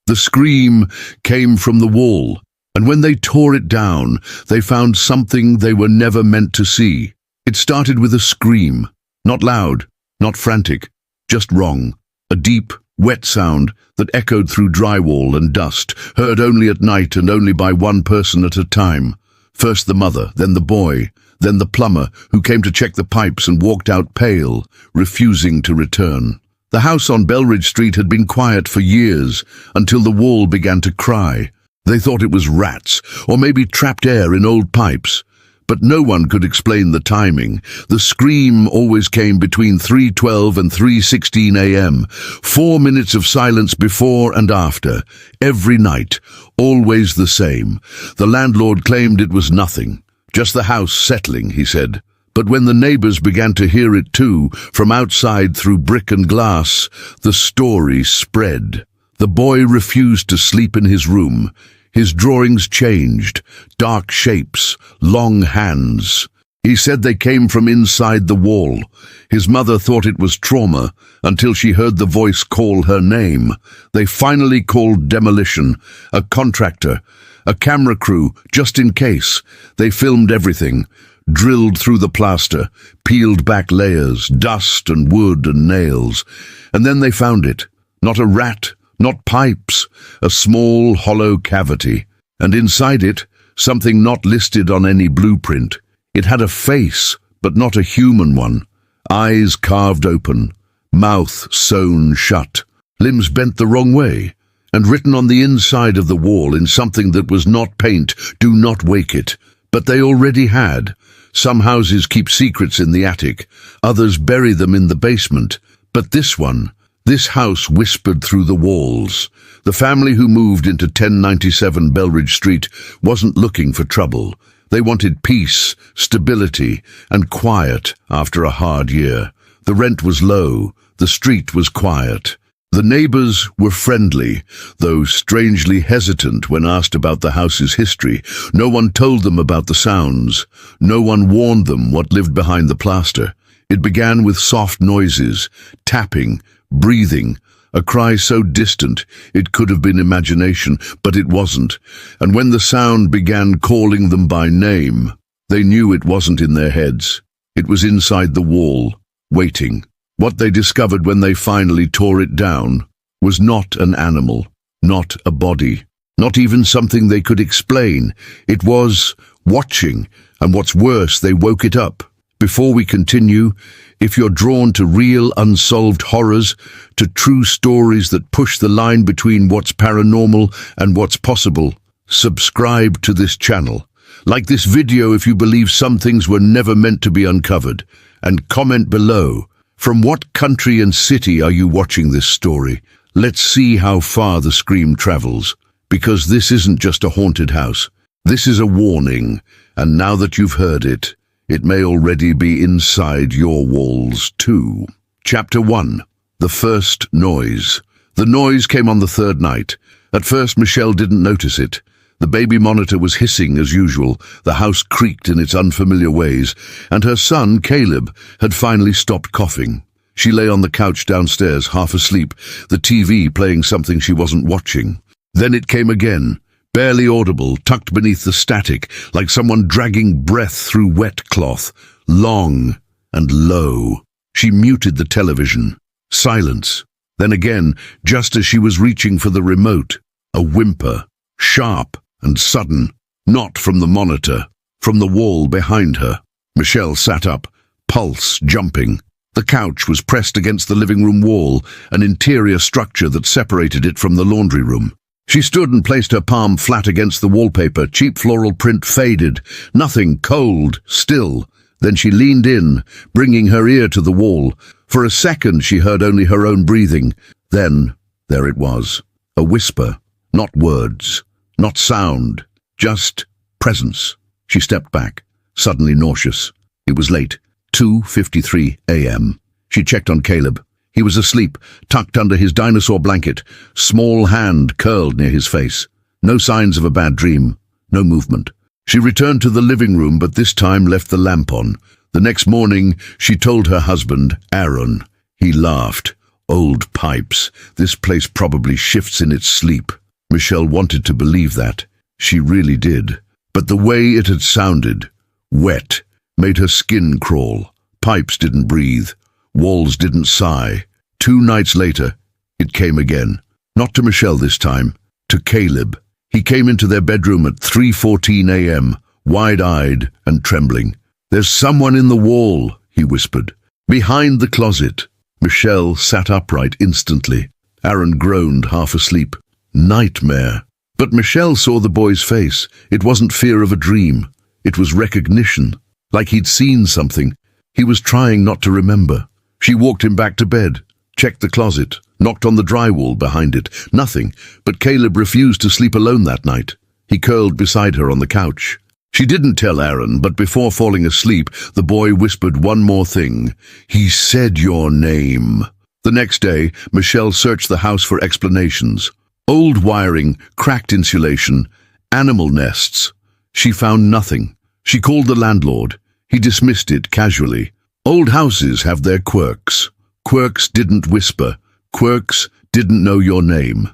The scream came from the wall, and when they tore it down, they found something they were never meant to see. It started with a scream, not loud, not frantic, just wrong. A deep, wet sound that echoed through drywall and dust, heard only at night and only by one person at a time. First the mother, then the boy, then the plumber, who came to check the pipes and walked out pale, refusing to return. The house on Belridge Street had been quiet for years, until the wall began to cry. They thought it was rats, or maybe trapped air in old pipes. But no one could explain the timing. The scream always came between 3:12 and 3:16 a.m. 4 minutes of silence before and after. Every night, always the same. The landlord claimed it was nothing. Just the house settling, he said. But when the neighbors began to hear it too, from outside through brick and glass, the story spread. The boy refused to sleep in his room. His drawings changed, dark shapes, long hands. He said they came from inside the wall. His mother thought it was trauma until she heard the voice call her name. They finally called demolition, a contractor, a camera crew, just in case. They filmed everything, drilled through the plaster, peeled back layers, dust and wood and nails. And then they found it. Not a rat, not pipes, a small hollow cavity. And inside it, something not listed on any blueprint. It had a face, but not a human one. Eyes carved open, mouth sewn shut, limbs bent the wrong way, and written on the inside of the wall in something that was not paint, "Do not wake it." But they already had. Some houses keep secrets in the attic, others bury them in the basement. But this house whispered through the walls. The family who moved into 1097 Belridge Street wasn't looking for trouble. They wanted peace, stability, and quiet after a hard year. The rent was low, the street was quiet. The neighbors were friendly, though strangely hesitant when asked about the house's history. No one told them about the sounds. No one warned them what lived behind the plaster. It began with soft noises, tapping, breathing, a cry so distant it could have been imagination, but it wasn't. And when the sound began calling them by name, they knew it wasn't in their heads. It was inside the wall, waiting. What they discovered when they finally tore it down was not an animal, not a body, not even something they could explain. It was watching, and what's worse, they woke it up. Before we continue, if you're drawn to real unsolved horrors, to true stories that push the line between what's paranormal and what's possible, subscribe to this channel. Like this video if you believe some things were never meant to be uncovered, and comment below. From what country and city are you watching this story? Let's see how far the scream travels, because this isn't just a haunted house. This is a warning, and now that you've heard it, it may already be inside your walls too. Chapter 1. The First Noise. The noise came on the third night. At first Michelle didn't notice it. The baby monitor was hissing as usual, the house creaked in its unfamiliar ways, and her son, Caleb, had finally stopped coughing. She lay on the couch downstairs, half asleep, the TV playing something she wasn't watching. Then it came again. Barely audible, tucked beneath the static, like someone dragging breath through wet cloth, long and low. She muted the television. Silence. Then again, just as she was reaching for the remote, a whimper, sharp and sudden, not from the monitor, from the wall behind her. Michelle sat up, pulse jumping. The couch was pressed against the living room wall, an interior structure that separated it from the laundry room. She stood and placed her palm flat against the wallpaper, cheap floral print faded, nothing, cold, still. Then she leaned in, bringing her ear to the wall. For a second she heard only her own breathing. Then, there it was, a whisper, not words, not sound, just presence. She stepped back, suddenly nauseous. It was late, 2:53 a.m. She checked on Caleb. He was asleep, tucked under his dinosaur blanket, small hand curled near his face. No signs of a bad dream, no movement. She returned to the living room, but this time left the lamp on. The next morning, she told her husband, Aaron. He laughed. Old pipes. This place probably shifts in its sleep. Michelle wanted to believe that. She really did. But the way it had sounded, wet, made her skin crawl. Pipes didn't breathe. Walls didn't sigh. 2 nights later, it came again. Not to Michelle this time, to Caleb. He came into their bedroom at 3:14 a.m., wide-eyed and trembling. "There's someone in the wall," he whispered. "Behind the closet." Michelle sat upright instantly. Aaron groaned, half asleep. Nightmare. But Michelle saw the boy's face. It wasn't fear of a dream. It was recognition, like he'd seen something. He was trying not to remember. She walked him back to bed, checked the closet, knocked on the drywall behind it. Nothing, but Caleb refused to sleep alone that night. He curled beside her on the couch. She didn't tell Aaron, but before falling asleep, the boy whispered one more thing. "He said your name." The next day, Michelle searched the house for explanations. Old wiring, cracked insulation, animal nests. She found nothing. She called the landlord. He dismissed it casually. Old houses have their quirks. Quirks didn't whisper. Quirks didn't know your name.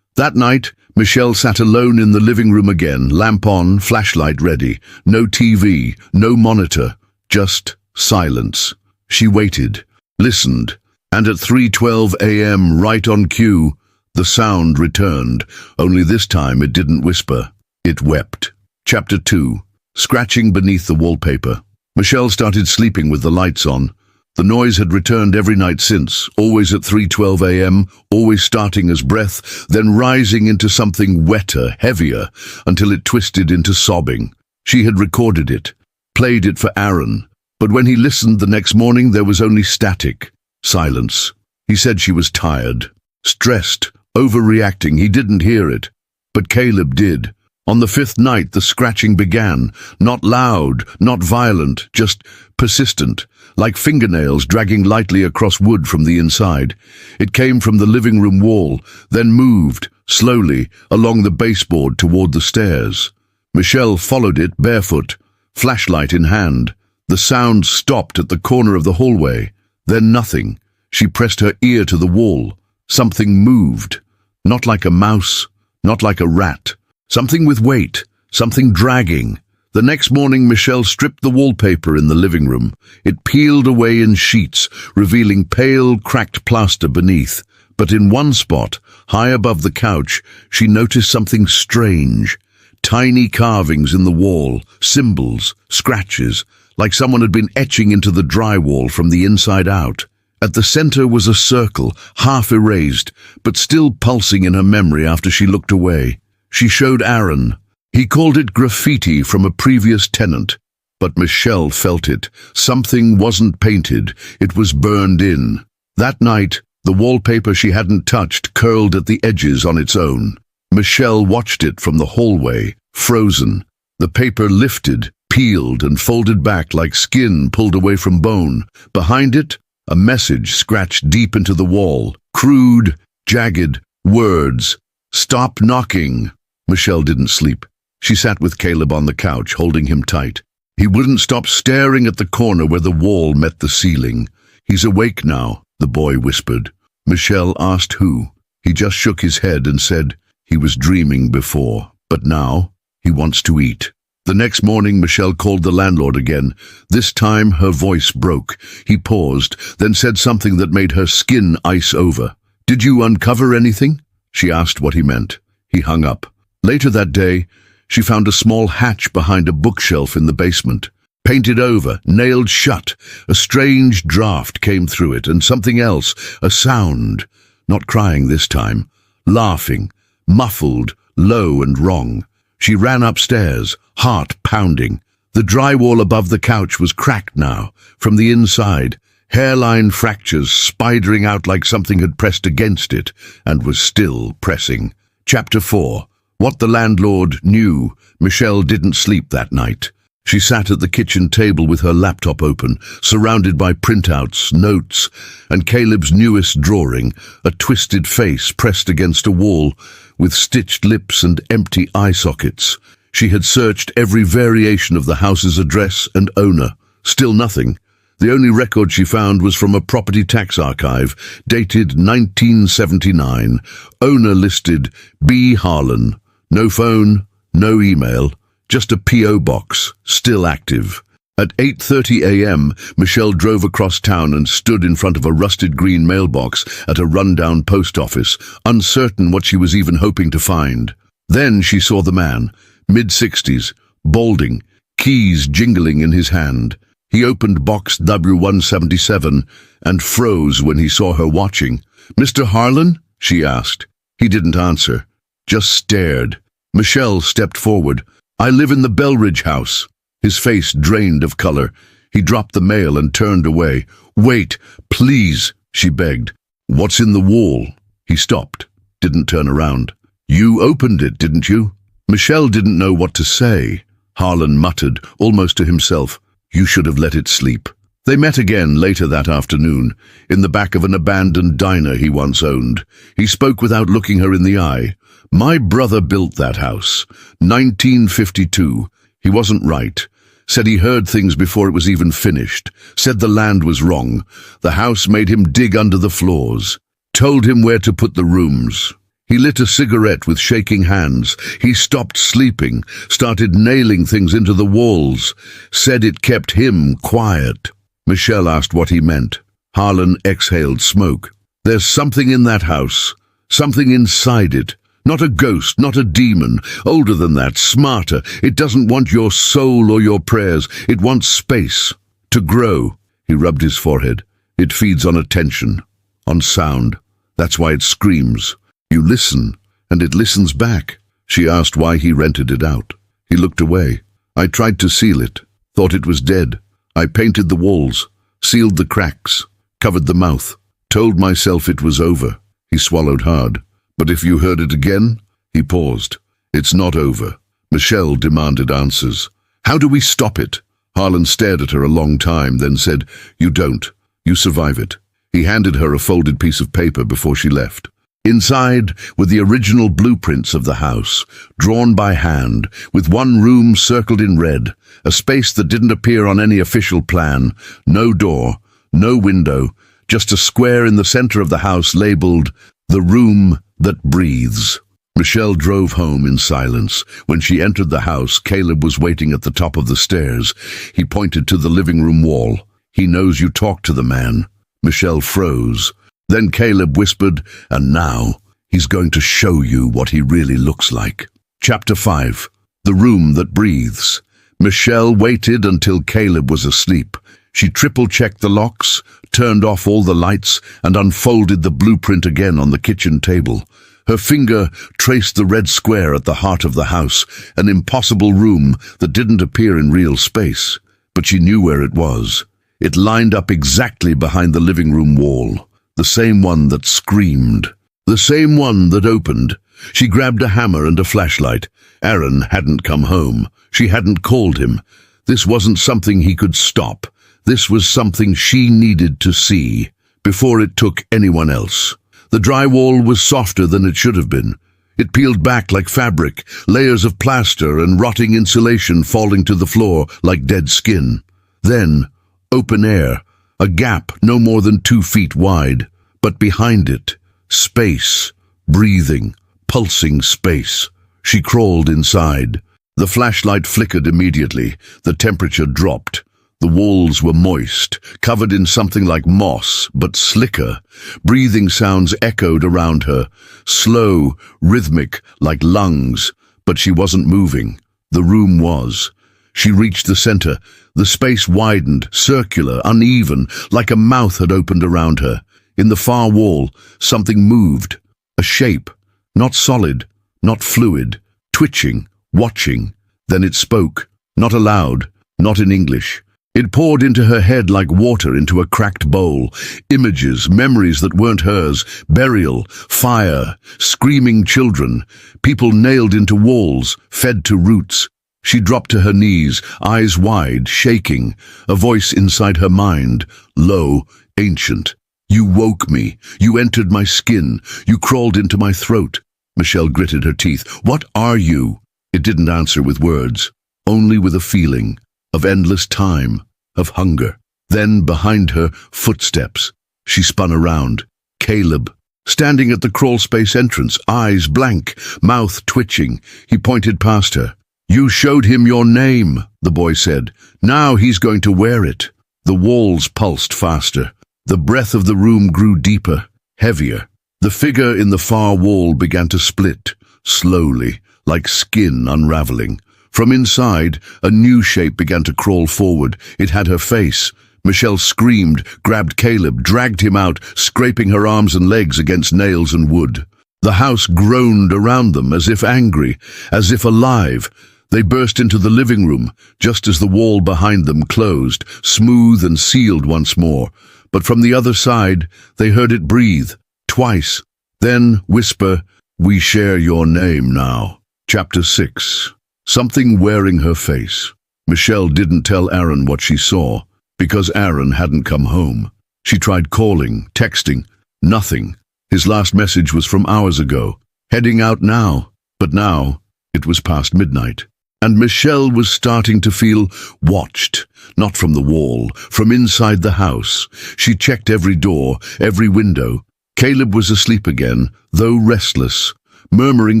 That night, Michelle sat alone in the living room again, lamp on, flashlight ready. No TV, no monitor, just silence. She waited, listened, and at 3:12 a.m., right on cue, the sound returned. Only this time it didn't whisper. It wept. Chapter 2. Scratching beneath the wallpaper. Michelle started sleeping with the lights on. The noise had returned every night since, always at 3:12 a.m., always starting as breath, then rising into something wetter, heavier, until it twisted into sobbing. She had recorded it, played it for Aaron, but when he listened the next morning there was only static, silence. He said she was tired, stressed, overreacting. He didn't hear it, but Caleb did. On the 5th night the scratching began, not loud, not violent, just persistent, like fingernails dragging lightly across wood from the inside. It came from the living room wall, then moved, slowly, along the baseboard toward the stairs. Michelle followed it barefoot, flashlight in hand. The sound stopped at the corner of the hallway. Then nothing. She pressed her ear to the wall. Something moved. Not like a mouse, not like a rat. Something with weight, something dragging. The next morning, Michelle stripped the wallpaper in the living room. It peeled away in sheets, revealing pale, cracked plaster beneath. But in one spot, high above the couch, she noticed something strange. Tiny carvings in the wall, symbols, scratches, like someone had been etching into the drywall from the inside out. At the center was a circle, half erased, but still pulsing in her memory after she looked away. She showed Aaron. He called it graffiti from a previous tenant, but Michelle felt it. Something wasn't painted, it was burned in. That night, the wallpaper she hadn't touched curled at the edges on its own. Michelle watched it from the hallway, frozen. The paper lifted, peeled, and folded back like skin pulled away from bone. Behind it, a message scratched deep into the wall. Crude, jagged words. "Stop knocking." Michelle didn't sleep. She sat with Caleb on the couch, holding him tight. He wouldn't stop staring at the corner where the wall met the ceiling. "He's awake now," the boy whispered. Michelle asked who. He just shook his head and said he was dreaming before, but now he wants to eat. The next morning, Michelle called the landlord again. This time, her voice broke. He paused, then said something that made her skin ice over. "Did you uncover anything?" She asked what he meant. He hung up. Later that day, she found a small hatch behind a bookshelf in the basement. Painted over, nailed shut. A strange draft came through it, and something else, a sound. Not crying this time. Laughing. Muffled, low and wrong. She ran upstairs, heart pounding. The drywall above the couch was cracked now, from the inside. Hairline fractures spidering out like something had pressed against it, and was still pressing. Chapter 4. What the landlord knew. Michelle didn't sleep that night. She sat at the kitchen table with her laptop open, surrounded by printouts, notes, and Caleb's newest drawing, a twisted face pressed against a wall, with stitched lips and empty eye sockets. She had searched every variation of the house's address and owner. Still nothing. The only record she found was from a property tax archive, dated 1979. Owner listed B. Harlan. No phone, no email, just a P.O. box, still active. At 8:30 a.m., Michelle drove across town and stood in front of a rusted green mailbox at a rundown post office, uncertain what she was even hoping to find. Then she saw the man, mid-60s, balding, keys jingling in his hand. He opened box W177 and froze when he saw her watching. "Mr. Harlan?" she asked. He didn't answer, just stared. Michelle stepped forward. "I live in the Belridge house." His face drained of color. He dropped the mail and turned away. "Wait, please," she begged. "What's in the wall?" He stopped, didn't turn around. "You opened it, didn't you?" Michelle didn't know what to say. Harlan muttered, almost to himself, "You should have let it sleep." They met again later that afternoon, in the back of an abandoned diner he once owned. He spoke without looking her in the eye. "My brother built that house, 1952. He wasn't right. Said he heard things before it was even finished. Said the land was wrong. The house made him dig under the floors. Told him where to put the rooms. He lit a cigarette with shaking hands. He stopped sleeping, started nailing things into the walls. Said it kept him quiet." Michelle asked what he meant. Harlan exhaled smoke. "There's something in that house. Something inside it. Not a ghost, not a demon. Older than that, smarter. It doesn't want your soul or your prayers. It wants space. To grow." He rubbed his forehead. "It feeds on attention, on sound. That's why it screams. You listen, and it listens back." She asked why he rented it out. He looked away. "I tried to seal it. Thought it was dead. I painted the walls, sealed the cracks, covered the mouth. Told myself it was over." He swallowed hard. "But if you heard it again?" He paused. "It's not over." Michelle demanded answers. "How do we stop it?" Harlan stared at her a long time, then said, "You don't. You survive it." He handed her a folded piece of paper before she left. Inside were the original blueprints of the house, drawn by hand, with one room circled in red, a space that didn't appear on any official plan. No door, no window, just a square in the center of the house labeled, "The Room That Breathes." Michelle drove home in silence. When she entered the house, Caleb was waiting at the top of the stairs. He pointed to the living room wall. "He knows you talked to the man." Michelle froze. Then Caleb whispered, "And now, he's going to show you what he really looks like." Chapter 5. The Room That Breathes. Michelle waited until Caleb was asleep. She triple-checked the locks, turned off all the lights, and unfolded the blueprint again on the kitchen table. Her finger traced the red square at the heart of the house, an impossible room that didn't appear in real space. But she knew where it was. It lined up exactly behind the living room wall, the same one that screamed, the same one that opened. She grabbed a hammer and a flashlight. Aaron hadn't come home. She hadn't called him. This wasn't something he could stop. This was something she needed to see, before it took anyone else. The drywall was softer than it should have been. It peeled back like fabric, layers of plaster and rotting insulation falling to the floor like dead skin. Then, open air, a gap no more than 2 feet wide, but behind it, space, breathing, pulsing space. She crawled inside. The flashlight flickered immediately. The temperature dropped. The walls were moist, covered in something like moss, but slicker. Breathing sounds echoed around her, slow, rhythmic, like lungs, but she wasn't moving. The room was. She reached the center. The space widened, circular, uneven, like a mouth had opened around her. In the far wall, something moved. A shape, not solid, not fluid, twitching, watching. Then it spoke, not aloud, not in English. It poured into her head like water into a cracked bowl. Images, memories that weren't hers, burial, fire, screaming children, people nailed into walls, fed to roots. She dropped to her knees, eyes wide, shaking, a voice inside her mind, low, ancient. "You woke me. You entered my skin. You crawled into my throat." Michelle gritted her teeth. "What are you?" It didn't answer with words, only with a feeling of endless time, of hunger. Then, behind her, footsteps. She spun around. Caleb, standing at the crawlspace entrance, eyes blank, mouth twitching. He pointed past her. "You showed him your name," the boy said. "Now he's going to wear it." The walls pulsed faster. The breath of the room grew deeper, heavier. The figure in the far wall began to split, slowly, like skin unraveling. From inside, a new shape began to crawl forward. It had her face. Michelle screamed, grabbed Caleb, dragged him out, scraping her arms and legs against nails and wood. The house groaned around them, as if angry, as if alive. They burst into the living room, just as the wall behind them closed, smooth and sealed once more. But from the other side, they heard it breathe, twice. Then whisper, "We share your name now." Chapter 6. Something wearing her face. Michelle didn't tell Aaron what she saw, because Aaron hadn't come home. She tried calling, texting, nothing. His last message was from hours ago, heading out now. But now, it was past midnight. And Michelle was starting to feel watched, not from the wall, from inside the house. She checked every door, every window. Caleb was asleep again, though restless, murmuring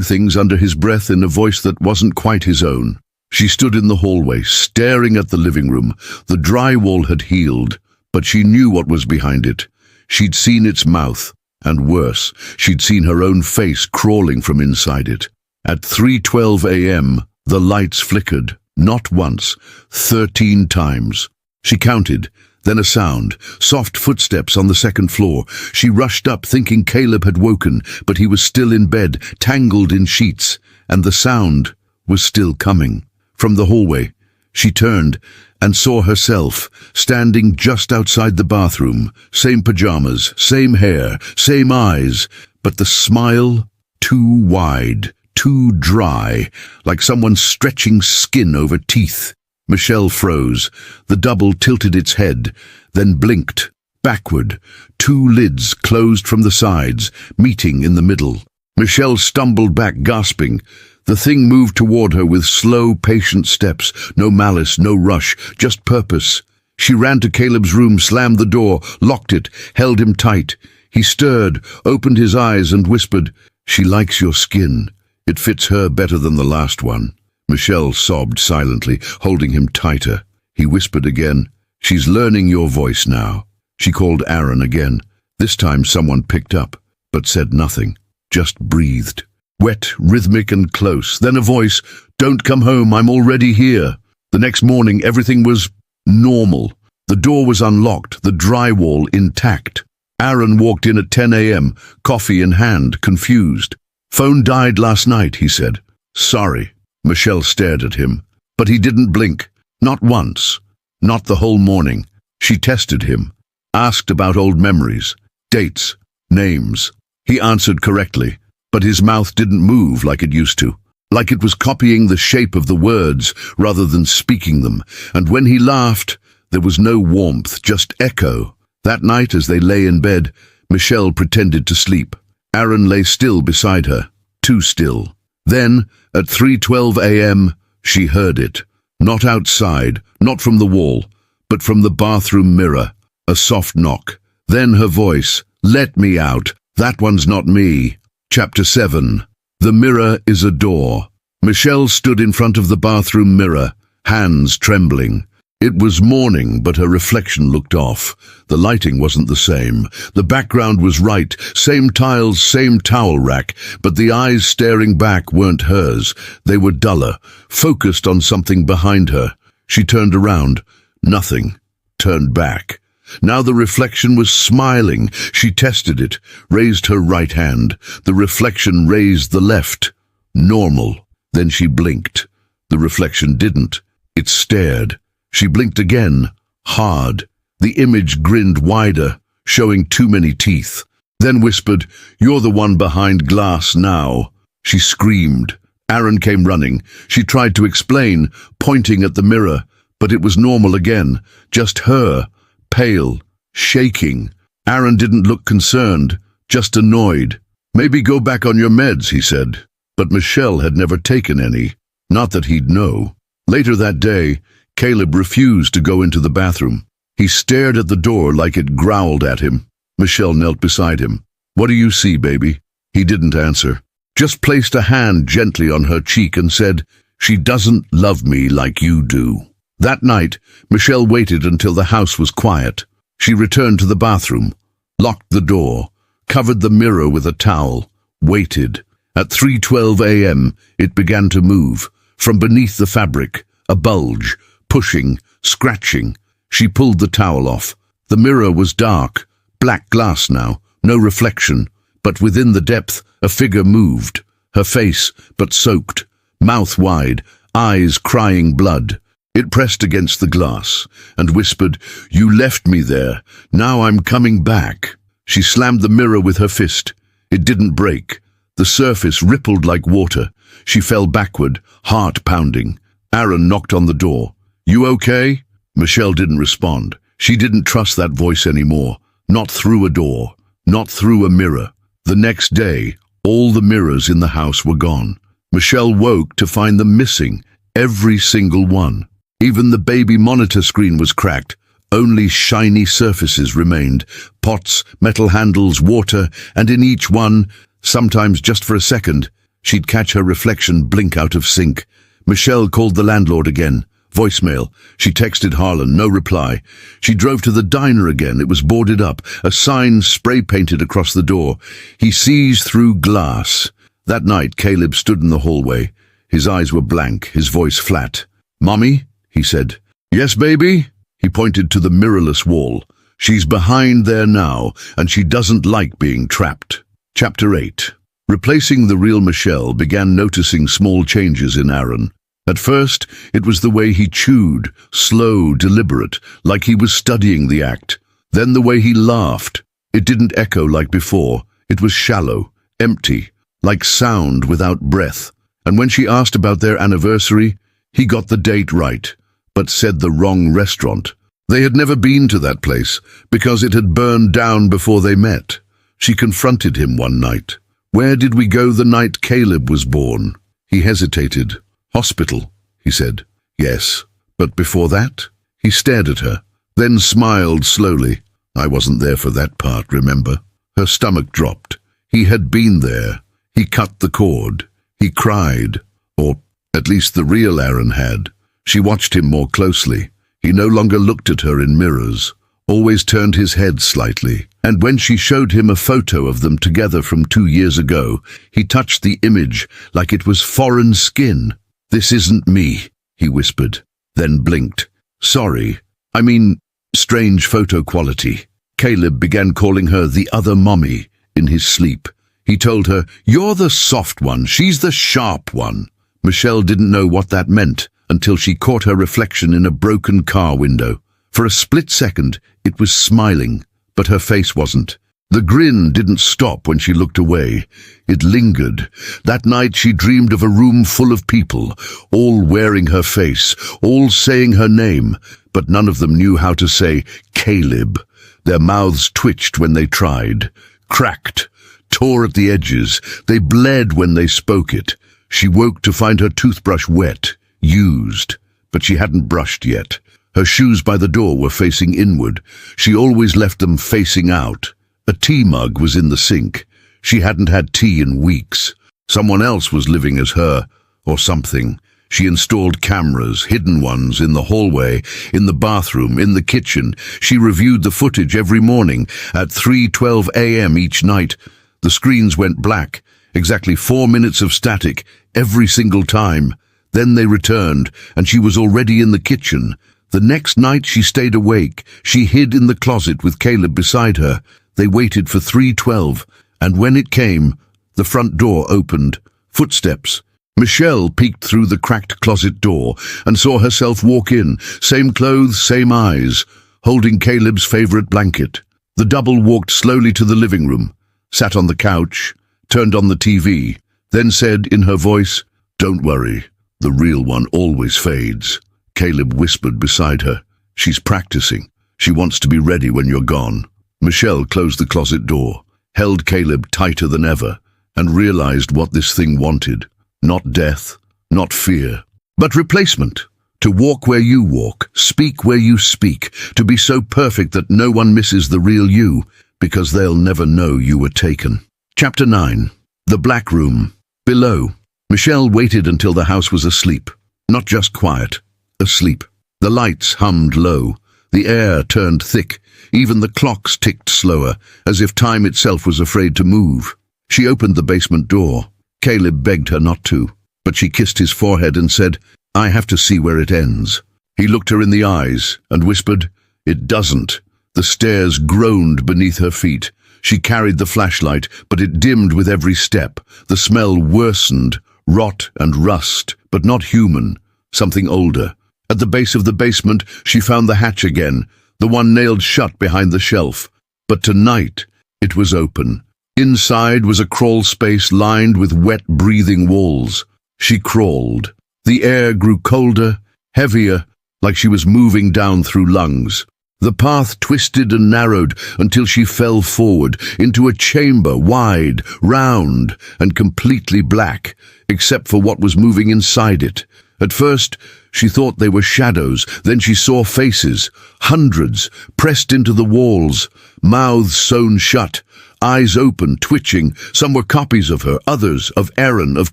things under his breath in a voice that wasn't quite his own. She stood in the hallway, staring at the living room. The drywall had healed, but she knew what was behind it. She'd seen its mouth, and worse, she'd seen her own face crawling from inside it. At 3:12 a.m., the lights flickered, not once, 13 times. She counted, then a sound, soft footsteps on the second floor. She rushed up, thinking Caleb had woken, but he was still in bed, tangled in sheets, and the sound was still coming. From the hallway, she turned and saw herself, standing just outside the bathroom. Same pajamas, same hair, same eyes, but the smile too wide, too dry, like someone stretching skin over teeth. Michelle froze. The double tilted its head, then blinked, backward. Two lids closed from the sides, meeting in the middle. Michelle stumbled back, gasping. The thing moved toward her with slow, patient steps. No malice, no rush, just purpose. She ran to Caleb's room, slammed the door, locked it, held him tight. He stirred, opened his eyes and whispered, "She likes your skin. It fits her better than the last one." Michelle sobbed silently, holding him tighter. He whispered again, "She's learning your voice now." She called Aaron again. This time someone picked up, but said nothing, just breathed. Wet, rhythmic and close. Then a voice, "Don't come home, I'm already here." The next morning everything was normal. The door was unlocked, the drywall intact. Aaron walked in at 10 a.m., coffee in hand, confused. "Phone died last night," he said. "Sorry." Michelle stared at him, but he didn't blink. Not once. Not the whole morning. She tested him, asked about old memories, dates, names. He answered correctly, but his mouth didn't move like it used to, like it was copying the shape of the words rather than speaking them. And when he laughed, there was no warmth, just echo. That night, as they lay in bed, Michelle pretended to sleep. Aaron lay still beside her, too still. Then, at 3:12 a.m., she heard it. Not outside, not from the wall, but from the bathroom mirror. A soft knock. Then her voice, "Let me out. That one's not me." Chapter 7. The mirror is a door. Michelle stood in front of the bathroom mirror, hands trembling. It was morning, but her reflection looked off. The lighting wasn't the same. The background was right, same tiles, same towel rack, but the eyes staring back weren't hers. They were duller, focused on something behind her. She turned around. Nothing. Turned back. Now the reflection was smiling. She tested it, raised her right hand. The reflection raised the left. Normal. Then she blinked. The reflection didn't. It stared. She blinked again, hard. The image grinned wider, showing too many teeth. Then whispered, "You're the one behind glass now." She screamed. Aaron came running. She tried to explain, pointing at the mirror, but it was normal again, just her, pale, shaking. Aaron didn't look concerned, just annoyed. "Maybe go back on your meds," he said. But Michelle had never taken any, not that he'd know. Later that day, Caleb refused to go into the bathroom. He stared at the door like it growled at him. Michelle knelt beside him. "What do you see, baby?" He didn't answer, just placed a hand gently on her cheek and said, "She doesn't love me like you do." That night, Michelle waited until the house was quiet. She returned to the bathroom, locked the door, covered the mirror with a towel, waited. At 3:12 a.m., it began to move. From beneath the fabric, a bulge, pushing, scratching. She pulled the towel off. The mirror was dark, black glass now, no reflection. But within the depth, a figure moved. Her face, but soaked, mouth wide, eyes crying blood. It pressed against the glass and whispered, "You left me there. Now I'm coming back." She slammed the mirror with her fist. It didn't break. The surface rippled like water. She fell backward, heart pounding. Aaron knocked on the door. "You okay?" Michelle didn't respond. She didn't trust that voice anymore. Not through a door. Not through a mirror. The next day, all the mirrors in the house were gone. Michelle woke to find them missing, every single one. Even the baby monitor screen was cracked. Only shiny surfaces remained, pots, metal handles, water, and in each one, sometimes just for a second, she'd catch her reflection blink out of sync. Michelle called the landlord again. Voicemail. She texted Harlan, no reply. She drove to the diner again. It was boarded up, a sign spray-painted across the door. "He sees through glass." That night, Caleb stood in the hallway. His eyes were blank, his voice flat. "Mommy?" he said. "Yes, baby?" He pointed to the mirrorless wall. "She's behind there now, and she doesn't like being trapped." Chapter 8. Replacing the real Michelle began noticing small changes in Aaron. At first, it was the way he chewed, slow, deliberate, like he was studying the act. Then the way he laughed. It didn't echo like before. It was shallow, empty, like sound without breath. And when she asked about their anniversary, he got the date right, but said the wrong restaurant. They had never been to that place, because it had burned down before they met. She confronted him one night. "Where did we go the night Caleb was born?" He hesitated. "Hospital," he said. "Yes, but before that?" He stared at her, then smiled slowly. "I wasn't there for that part, remember?" Her stomach dropped. He had been there. He cut the cord. He cried. Or at least the real Aaron had. She watched him more closely. He no longer looked at her in mirrors, always turned his head slightly. And when she showed him a photo of them together from 2 years ago, he touched the image like it was foreign skin. "This isn't me," he whispered, then blinked. "Sorry. I mean, strange photo quality." Caleb began calling her the other mommy in his sleep. He told her, "You're the soft one, she's the sharp one." Michelle didn't know what that meant until she caught her reflection in a broken car window. For a split second, it was smiling, but her face wasn't. The grin didn't stop when she looked away. It lingered. That night she dreamed of a room full of people, all wearing her face, all saying her name, but none of them knew how to say Caleb. Their mouths twitched when they tried, cracked, tore at the edges. They bled when they spoke it. She woke to find her toothbrush wet, used, but she hadn't brushed yet. Her shoes by the door were facing inward. She always left them facing out. A tea mug was in the sink. She hadn't had tea in weeks. Someone else was living as her, or something. She installed cameras, hidden ones, in the hallway, in the bathroom, in the kitchen. She reviewed the footage every morning at 3:12 a.m. each night. The screens went black, exactly 4 minutes of static, every single time. Then they returned, and she was already in the kitchen. The next night she stayed awake. She hid in the closet with Caleb beside her. They waited for 3:12, and when it came, the front door opened. Footsteps. Michelle peeked through the cracked closet door and saw herself walk in, same clothes, same eyes, holding Caleb's favorite blanket. The double walked slowly to the living room, sat on the couch, turned on the TV, then said in her voice, "Don't worry, the real one always fades." Caleb whispered beside her, "She's practicing. She wants to be ready when you're gone." Michelle closed the closet door, held Caleb tighter than ever, and realized what this thing wanted. Not death, not fear, but replacement. To walk where you walk, speak where you speak, to be so perfect that no one misses the real you, because they'll never know you were taken. Chapter 9. The Black Room. Below, Michelle waited until the house was asleep. Not just quiet, asleep. The lights hummed low. The air turned thick. Even the clocks ticked slower, as if time itself was afraid to move. She opened the basement door. Caleb begged her not to, but she kissed his forehead and said, "I have to see where it ends." He looked her in the eyes and whispered, "It doesn't." The stairs groaned beneath her feet. She carried the flashlight, but it dimmed with every step. The smell worsened, rot and rust, but not human, something older. At the base of the basement, she found the hatch again, the one nailed shut behind the shelf. But tonight, it was open. Inside was a crawl space lined with wet, breathing walls. She crawled. The air grew colder, heavier, like she was moving down through lungs. The path twisted and narrowed until she fell forward into a chamber wide, round, and completely black, except for what was moving inside it. At first, she thought they were shadows. Then she saw faces, hundreds, pressed into the walls, mouths sewn shut, eyes open, twitching. Some were copies of her, others of Aaron, of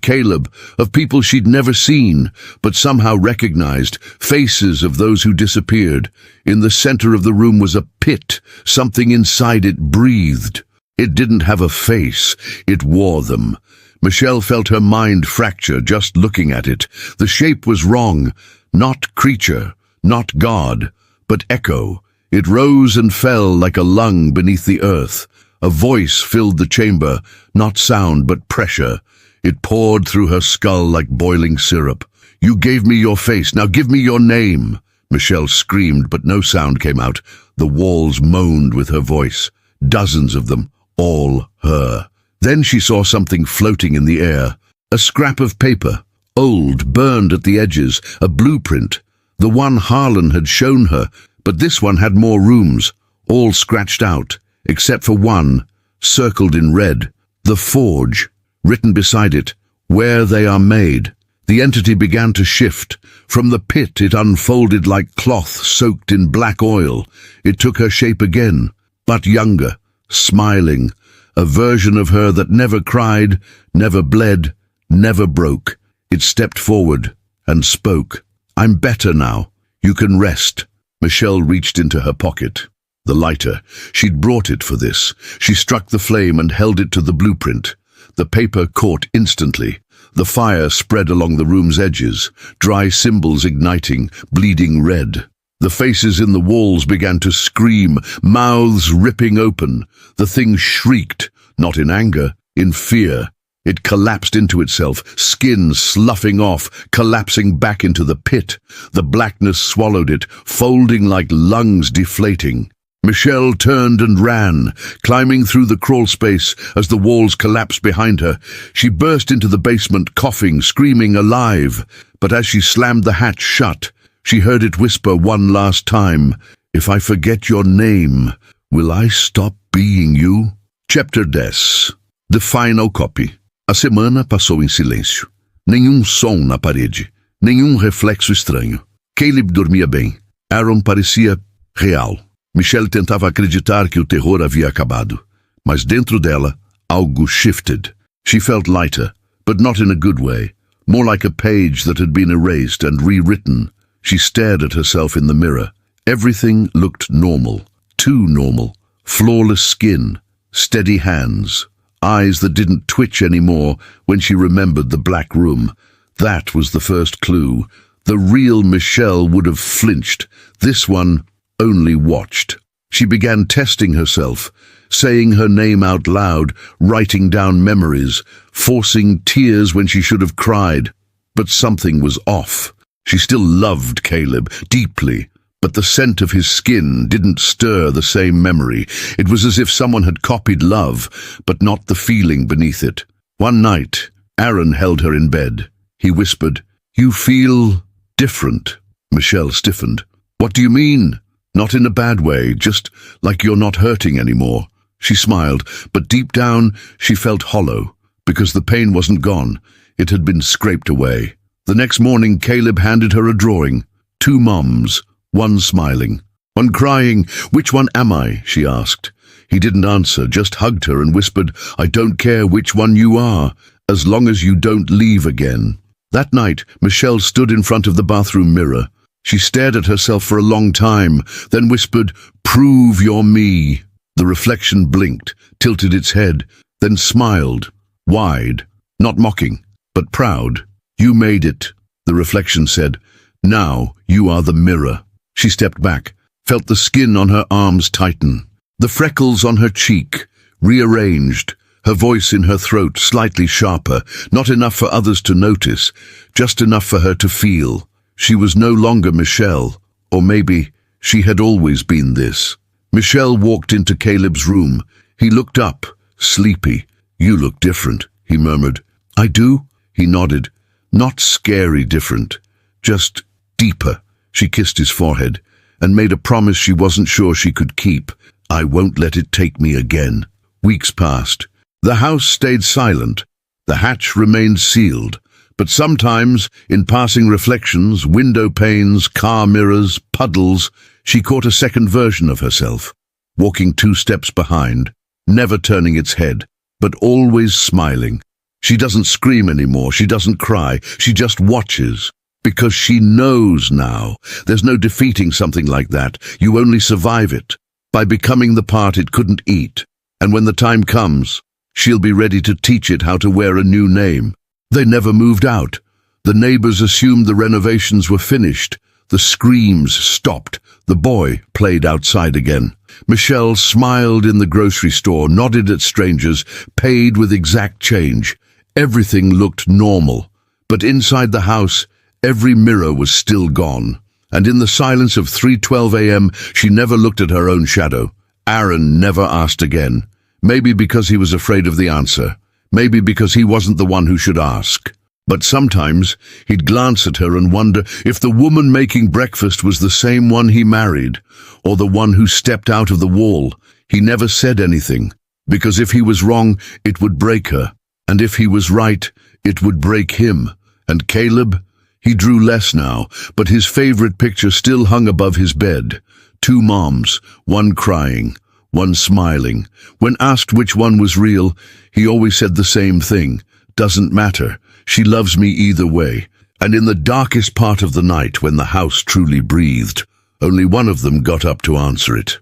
Caleb, of people she'd never seen, but somehow recognized, faces of those who disappeared. In the center of the room was a pit. Something inside it breathed. It didn't have a face. It wore them. Michelle felt her mind fracture just looking at it. The shape was wrong. Not creature, not God, but echo. It rose and fell like a lung beneath the earth. A voice filled the chamber, not sound but pressure. It poured through her skull like boiling syrup. "You gave me your face, now give me your name." Michelle screamed, but no sound came out. The walls moaned with her voice. Dozens of them, all her. Then she saw something floating in the air. A scrap of paper, old, burned at the edges, a blueprint. The one Harlan had shown her, but this one had more rooms, all scratched out, except for one, circled in red. The Forge. Written beside it, "Where they are made." The entity began to shift. From the pit it unfolded like cloth soaked in black oil. It took her shape again, but younger, smiling. A version of her that never cried, never bled, never broke. It stepped forward and spoke. "I'm better now. You can rest." Michelle reached into her pocket. The lighter. She'd brought it for this. She struck the flame and held it to the blueprint. The paper caught instantly. The fire spread along the room's edges, dry symbols igniting, bleeding red. The faces in the walls began to scream, mouths ripping open. The thing shrieked, not in anger, in fear. It collapsed into itself, skin sloughing off, collapsing back into the pit. The blackness swallowed it, folding like lungs deflating. Michelle turned and ran, climbing through the crawl space as the walls collapsed behind her. She burst into the basement, coughing, screaming, alive. But as she slammed the hatch shut, she heard it whisper one last time, "If I forget your name, will I stop being you?" Chapter 10. The Final Copy. A semana passou em silêncio. Nenhum som na parede, nenhum reflexo estranho. Caleb dormia bem. Aaron parecia real. Michelle tentava acreditar que o terror havia acabado. Mas dentro dela, algo shifted. She felt lighter, but not in a good way. More like a page that had been erased and rewritten. She stared at herself in the mirror. Everything looked normal. Too normal. Flawless skin. Steady hands. Eyes that didn't twitch anymore when she remembered the black room. That was the first clue. The real Michelle would have flinched. This one only watched. She began testing herself, saying her name out loud, writing down memories, forcing tears when she should have cried. But something was off. She still loved Caleb deeply, but the scent of his skin didn't stir the same memory. It was as if someone had copied love, but not the feeling beneath it. One night, Aaron held her in bed. He whispered, "You feel different." Michelle stiffened. "What do you mean?" "Not in a bad way, just like you're not hurting anymore." She smiled, but deep down she felt hollow, because the pain wasn't gone. It had been scraped away. The next morning, Caleb handed her a drawing. 2 moms, one smiling, one crying. "Which one am I?" she asked. He didn't answer, just hugged her and whispered, "I don't care which one you are, as long as you don't leave again." That night, Michelle stood in front of the bathroom mirror. She stared at herself for a long time, then whispered, "Prove you're me." The reflection blinked, tilted its head, then smiled, wide, not mocking, but proud. "You made it," the reflection said. "Now you are the mirror." She stepped back, felt the skin on her arms tighten, the freckles on her cheek rearranged, her voice in her throat slightly sharper, not enough for others to notice, just enough for her to feel. She was no longer Michelle, or maybe she had always been this. Michelle walked into Caleb's room. He looked up, sleepy. "You look different," he murmured. "I do?" He nodded. "Not scary different, just deeper." She kissed his forehead and made a promise she wasn't sure she could keep. "I won't let it take me again." Weeks passed. The house stayed silent. The hatch remained sealed. But sometimes, in passing reflections, window panes, car mirrors, puddles, she caught a second version of herself, walking 2 steps behind, never turning its head, but always smiling. She doesn't scream anymore, she doesn't cry, she just watches. Because she knows now. There's no defeating something like that. You only survive it by becoming the part it couldn't eat. And when the time comes, she'll be ready to teach it how to wear a new name. They never moved out. The neighbors assumed the renovations were finished. The screams stopped. The boy played outside again. Michelle smiled in the grocery store, nodded at strangers, paid with exact change. Everything looked normal. But inside the house, every mirror was still gone. And in the silence of 3:12 a.m., she never looked at her own shadow. Aaron never asked again. Maybe because he was afraid of the answer. Maybe because he wasn't the one who should ask. But sometimes he'd glance at her and wonder if the woman making breakfast was the same one he married, or the one who stepped out of the wall. He never said anything, because if he was wrong, it would break her. And if he was right, it would break him. And Caleb? He drew less now, but his favorite picture still hung above his bed. 2 moms, one crying, one smiling. When asked which one was real, he always said the same thing. "Doesn't matter. She loves me either way." And in the darkest part of the night, when the house truly breathed, only one of them got up to answer it.